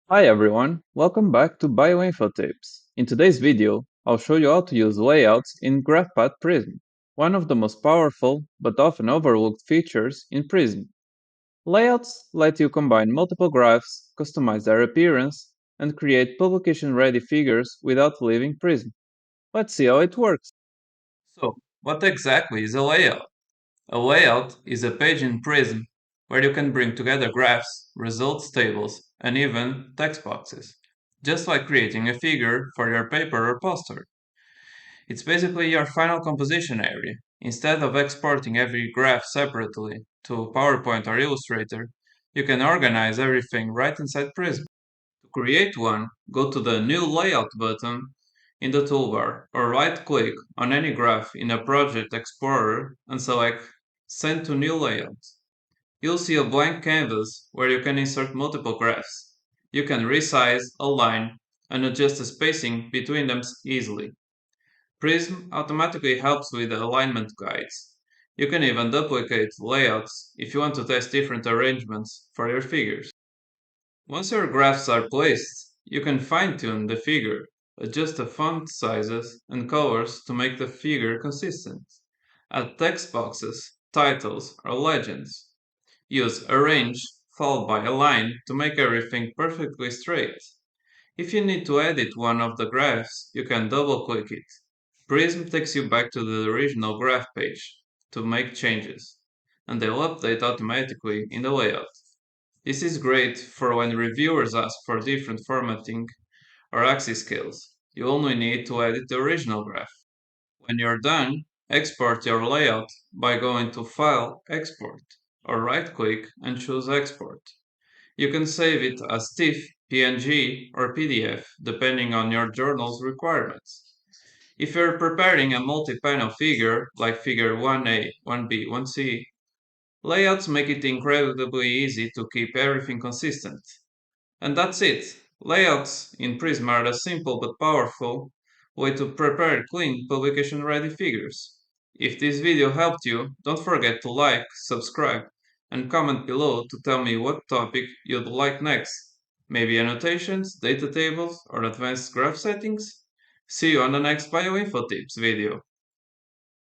Hi everyone, welcome back to Bioinfo Tips. In today's video, I'll show you how to use layouts in GraphPad Prism, one of the most powerful but often overlooked features in Prism. Layouts let you combine multiple graphs, customize their appearance, and create publication-ready figures without leaving Prism. Let's see how it works. So, what exactly is a layout? A layout is a page in Prism where you can bring together graphs, results tables, and even text boxes, just like creating a figure for your paper or poster. It's basically your final composition area. Instead of exporting every graph separately to PowerPoint or Illustrator, you can organize everything right inside Prism. To create one, go to the New Layout button in the toolbar or right-click on any graph in a project explorer and select Send to New Layout. You'll see a blank canvas where you can insert multiple graphs. You can resize, align, and adjust the spacing between them easily. Prism automatically helps with the alignment guides. You can even duplicate layouts if you want to test different arrangements for your figures. Once your graphs are placed, you can fine-tune the figure, adjust the font sizes and colors to make the figure consistent, add text boxes, titles, or legends. Use arrange followed by align to make everything perfectly straight. If you need to edit one of the graphs, you can double-click it. Prism takes you back to the original graph page to make changes, and they'll update automatically in the layout. This is great for when reviewers ask for different formatting or axis scales. You only need to edit the original graph. When you're done, export your layout by going to File, Export, or right-click and choose Export. You can save it as TIFF, PNG, or PDF, depending on your journal's requirements. If you're preparing a multi-panel figure, like figure 1A, 1B, 1C, layouts make it incredibly easy to keep everything consistent. And that's it. Layouts in Prism are a simple but powerful way to prepare clean publication-ready figures. If this video helped you, don't forget to like, subscribe, and comment below to tell me what topic you'd like next. Maybe annotations, data tables, or advanced graph settings? See you on the next Bioinfo Tips video.